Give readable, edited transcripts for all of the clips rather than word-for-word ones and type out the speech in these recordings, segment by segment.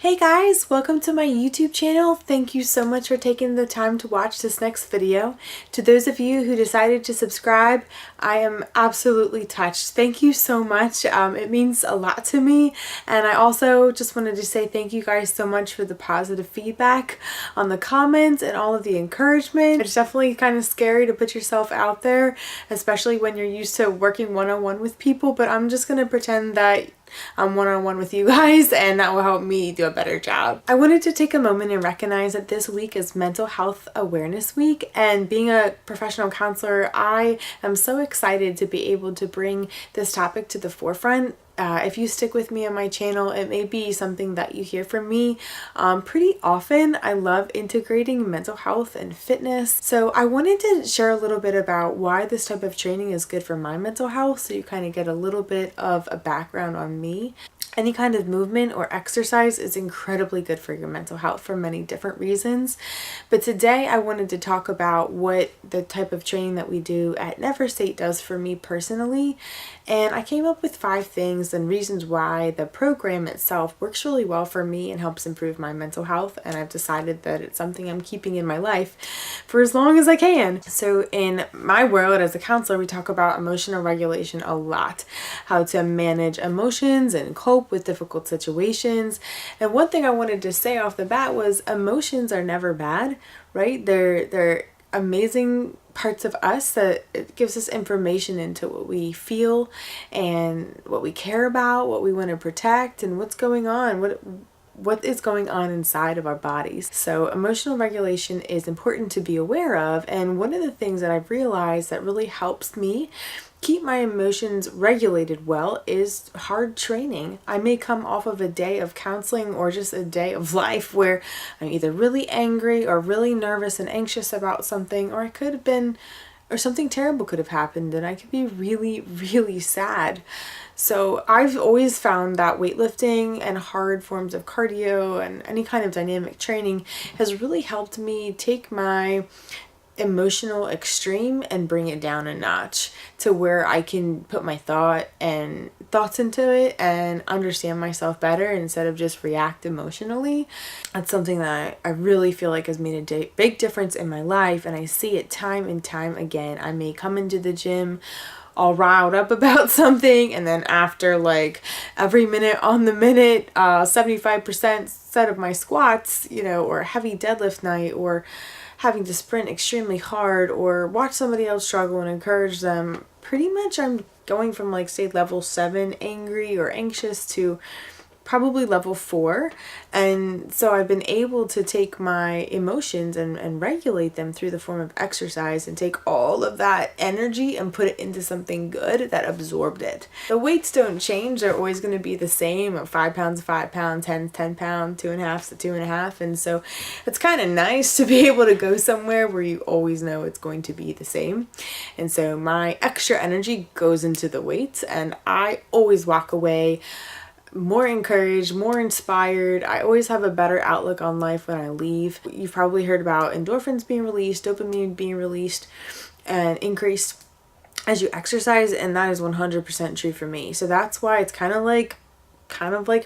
Hey guys, welcome to my YouTube channel. Thank you so much for taking the time to watch this next video. To those of you who decided to subscribe, I am absolutely touched. Thank you so much. It means a lot to me. And I also just wanted to say thank you guys so much for the positive feedback on the comments and all of the encouragement. It's definitely kind of scary to put yourself out there, especially when you're used to working one-on-one with people, but I'm just going to pretend that I'm one-on-one with you guys, and that will help me do a better job. I wanted to take a moment and recognize that this week is Mental Health Awareness Week, and being a professional counselor, I am so excited to be able to bring this topic to the forefront. If you stick with me on my channel, it may be something that you hear from me pretty often. I love integrating mental health and fitness. So I wanted to share a little bit about why this type of training is good for my mental health, so you kind of get a little bit of a background on me. Any kind of movement or exercise is incredibly good for your mental health for many different reasons. But today I wanted to talk about what the type of training that we do at Never State does for me personally. And I came up with 5 things and reasons why the program itself works really well for me and helps improve my mental health. And I've decided that it's something I'm keeping in my life for as long as I can. So in my world as a counselor, we talk about emotional regulation a lot, how to manage emotions and cope with difficult situations. And one thing I wanted to say off the bat was emotions are never bad, right? They're amazing parts of us that it gives us information into what we feel and what we care about, what we want to protect, and what's going on, what is going on inside of our bodies. So emotional regulation is important to be aware of, and one of the things that I've realized that really helps me keep my emotions regulated well is hard training. I may come off of a day of counseling or just a day of life where I'm either really angry or really nervous and anxious about something, or I could have been, or something terrible could have happened and I could be really, really sad. So I've always found that weightlifting and hard forms of cardio and any kind of dynamic training has really helped me take my emotional extreme and bring it down a notch to where I can put my thoughts into it and understand myself better instead of just react emotionally. That's something that I really feel like has made a big difference in my life, and I see it time and time again. I may come into the gym all riled up about something, and then after like every minute on the minute, 75% set of my squats, or heavy deadlift night, or having to sprint extremely hard, or watch somebody else struggle and encourage them, pretty much I'm going from like say level 7 angry or anxious to probably level 4. And so I've been able to take my emotions and regulate them through the form of exercise and take all of that energy and put it into something good that absorbed it. The weights don't change. They're always going to be the same, 5 pounds, 5 pounds, 10 pounds, 2.5 to 2.5. And so it's kind of nice to be able to go somewhere where you always know it's going to be the same. And so my extra energy goes into the weights, and I always walk away more encouraged, more inspired. I always have a better outlook on life when I leave. You've probably heard about endorphins being released, dopamine being released and increased as you exercise, and that is 100% true for me. So that's why it's kind of like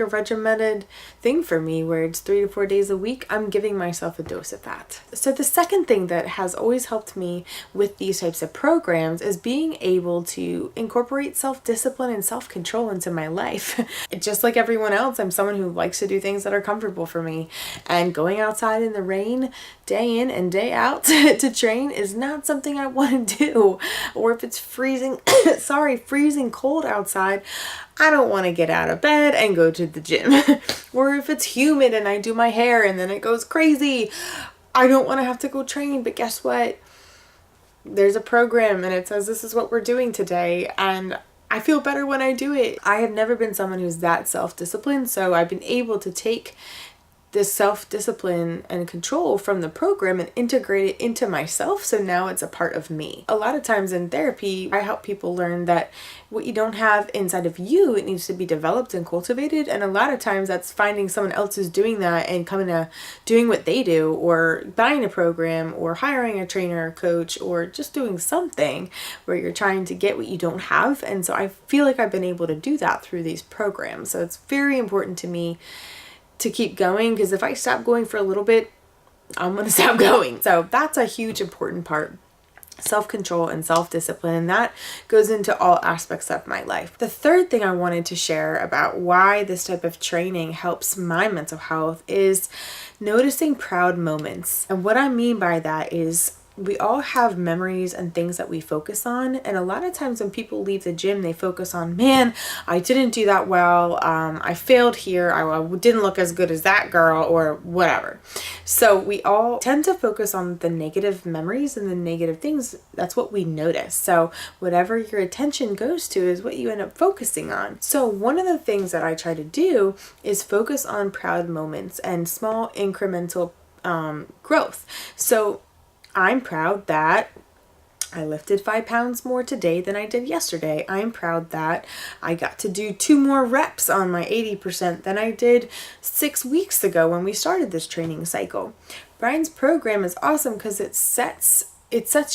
a regimented thing for me, where it's 3 to 4 days a week. I'm giving myself a dose of that. So the second thing that has always helped me with these types of programs is being able to incorporate self-discipline and self-control into my life. Just like everyone else, I'm someone who likes to do things that are comfortable for me, and going outside in the rain day in and day out to train is not something I want to do. Or if it's freezing cold outside, I don't want to get out of bed and go to the gym. Or if it's humid and I do my hair and then it goes crazy, I don't want to have to go train. But guess what? There's a program and it says this is what we're doing today, and I feel better when I do it. I have never been someone who's that self-disciplined, so I've been able to take this self-discipline and control from the program and integrate it into myself, so now it's a part of me. A lot of times in therapy, I help people learn that what you don't have inside of you, it needs to be developed and cultivated, and a lot of times that's finding someone else who's doing that and coming to doing what they do, or buying a program, or hiring a trainer or coach, or just doing something where you're trying to get what you don't have. And so I feel like I've been able to do that through these programs. So it's very important to me to keep going, because if I stop going for a little bit, I'm going to stop going. So that's a huge important part. Self-control and self-discipline, and that goes into all aspects of my life. The third thing I wanted to share about why this type of training helps my mental health is noticing proud moments. And what I mean by that is we all have memories and things that we focus on, and a lot of times when people leave the gym, they focus on, man, I didn't do that well, I failed here, I didn't look as good as that girl, or whatever. So we all tend to focus on the negative memories and the negative things. That's what we notice. So whatever your attention goes to is what you end up focusing on. So one of the things that I try to do is focus on proud moments and small incremental growth. So I'm proud that I lifted 5 pounds more today than I did yesterday. I'm proud that I got to do 2 more reps on my 80% than I did 6 weeks ago when we started this training cycle. Brian's program is awesome because it sets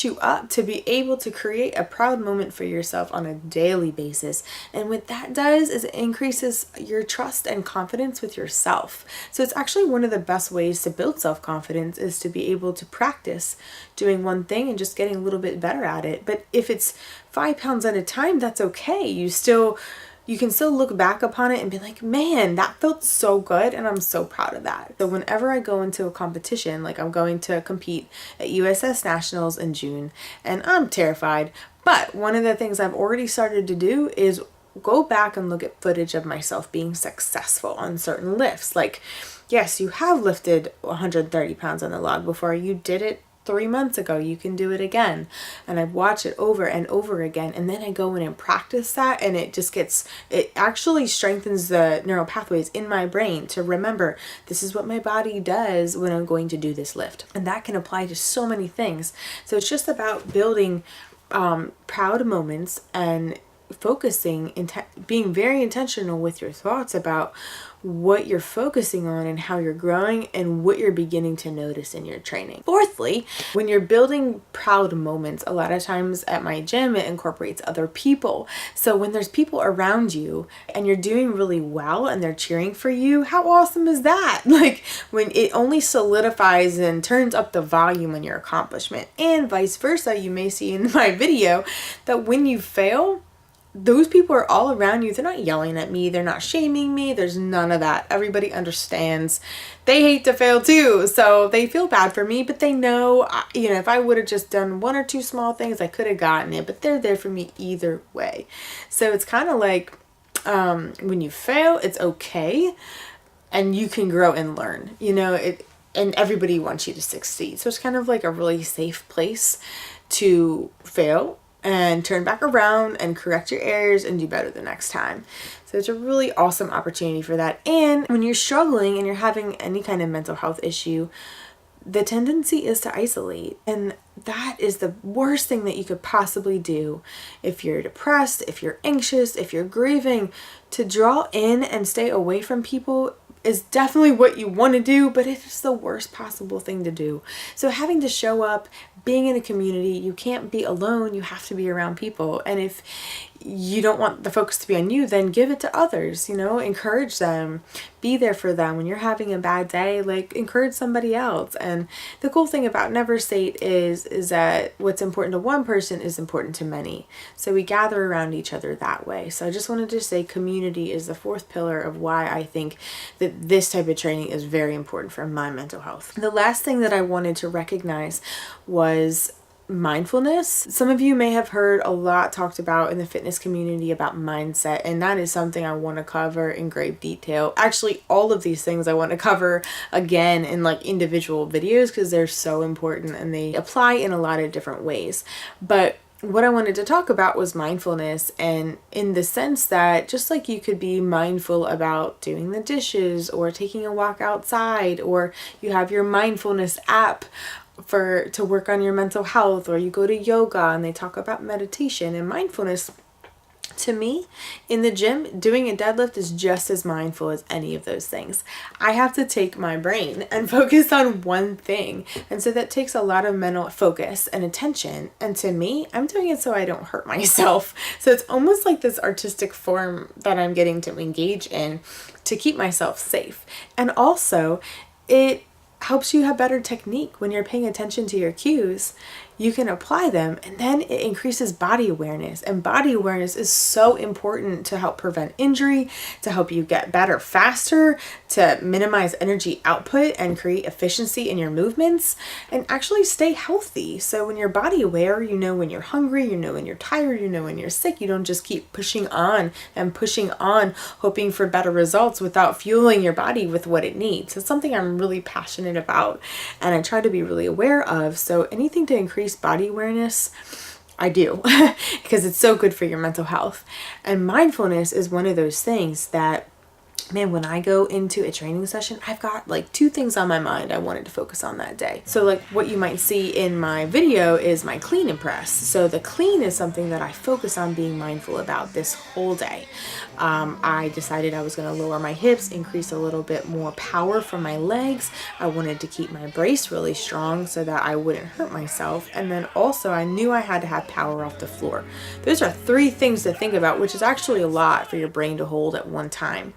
you up to be able to create a proud moment for yourself on a daily basis. And what that does is it increases your trust and confidence with yourself. So it's actually one of the best ways to build self-confidence is to be able to practice doing one thing and just getting a little bit better at it. But if it's 5 pounds at a time, that's okay. You can still look back upon it and be like, man, that felt so good, and I'm so proud of that. So whenever I go into a competition, like I'm going to compete at USS Nationals in June, and I'm terrified, but one of the things I've already started to do is go back and look at footage of myself being successful on certain lifts. Like, yes, you have lifted 130 pounds on the log before. You did it 3 months ago. You can do it again. And I watch it over and over again, and then I go in and practice that, and it actually strengthens the neural pathways in my brain to remember this is what my body does when I'm going to do this lift. And that can apply to so many things. So it's just about building proud moments and focusing, being very intentional with your thoughts about what you're focusing on and how you're growing and what you're beginning to notice in your training. Fourthly, when you're building proud moments, a lot of times at my gym, it incorporates other people. So when there's people around you and you're doing really well and they're cheering for you, how awesome is that? Like, when it only solidifies and turns up the volume on your accomplishment. And vice versa, you may see in my video that when you fail, those people are all around you. They're not yelling at me. They're not shaming me. There's none of that. Everybody understands. They hate to fail too. So they feel bad for me, but they know, if I would have just done 1 or 2 small things, I could have gotten it, but they're there for me either way. So it's kind of like, when you fail, it's okay. And you can grow and learn, and everybody wants you to succeed. So it's kind of like a really safe place to fail and turn back around and correct your errors and do better the next time. So it's a really awesome opportunity for that. And when you're struggling and you're having any kind of mental health issue, the tendency is to isolate. And that is the worst thing that you could possibly do. If you're depressed, if you're anxious, if you're grieving, to draw in and stay away from people is definitely what you want to do, but it's the worst possible thing to do. So having to show up, being in a community, you can't be alone, you have to be around people. And if you don't want the focus to be on you, then give it to others, encourage them, be there for them. When you're having a bad day, encourage somebody else. And the cool thing about Never State is that what's important to one person is important to many. So we gather around each other that way. So I just wanted to say community is the 4th pillar of why I think that this type of training is very important for my mental health. The last thing that I wanted to recognize was mindfulness. Some of you may have heard a lot talked about in the fitness community about mindset, and that is something I want to cover in great detail. Actually, all of these things I want to cover again in individual videos because they're so important and they apply in a lot of different ways. But what I wanted to talk about was mindfulness, and in the sense that just like you could be mindful about doing the dishes or taking a walk outside, or you have your mindfulness app to work on your mental health, or you go to yoga and they talk about meditation and mindfulness, To me, in the gym, doing a deadlift is just as mindful as any of those things. I have to take my brain and focus on one thing. And so that takes a lot of mental focus and attention. And to me, I'm doing it so I don't hurt myself. So it's almost like this artistic form that I'm getting to engage in to keep myself safe. And also, it helps you have better technique when you're paying attention to your cues. You can apply them, and then it increases body awareness. And body awareness is so important to help prevent injury, to help you get better faster, to minimize energy output and create efficiency in your movements, and actually stay healthy. So when you're body aware, you know when you're hungry, you know when you're tired, you know when you're sick. You don't just keep pushing on and pushing on, hoping for better results without fueling your body with what it needs. It's something I'm really passionate about, and I try to be really aware of. So anything to increase body awareness, I do, because it's so good for your mental health. And mindfulness is one of those things that, man, when I go into a training session, I've got like 2 things on my mind I wanted to focus on that day. So like what you might see in my video is my clean and press. So the clean is something that I focus on being mindful about this whole day. I decided I was going to lower my hips, increase a little bit more power from my legs. I wanted to keep my brace really strong so that I wouldn't hurt myself. And then also I knew I had to have power off the floor. Those are 3 things to think about, which is actually a lot for your brain to hold at one time.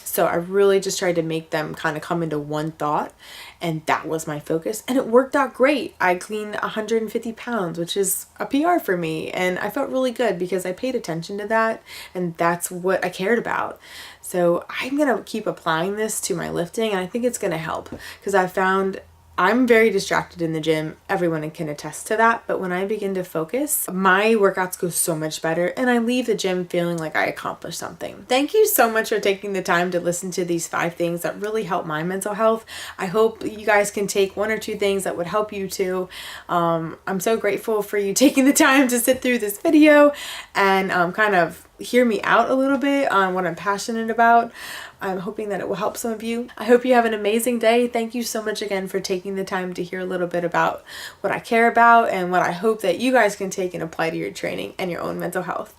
So I really just tried to make them kind of come into one thought, and that was my focus, and it worked out great. I cleaned 150 pounds, which is a PR for me, and I felt really good because I paid attention to that, and that's what I cared about. So I'm going to keep applying this to my lifting, and I think it's going to help because I found I'm very distracted in the gym. Everyone can attest to that. But when I begin to focus, my workouts go so much better, and I leave the gym feeling like I accomplished something. Thank you so much for taking the time to listen to these 5 things that really help my mental health. I hope you guys can take 1 or 2 things that would help you too. I'm so grateful for you taking the time to sit through this video and kind of hear me out a little bit on what I'm passionate about. I'm hoping that it will help some of you. I hope you have an amazing day. Thank you so much again for taking the time to hear a little bit about what I care about and what I hope that you guys can take and apply to your training and your own mental health.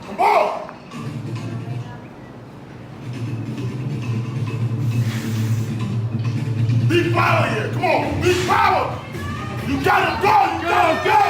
Come on! Big power here. Come on. Big power. You gotta go. You gotta go.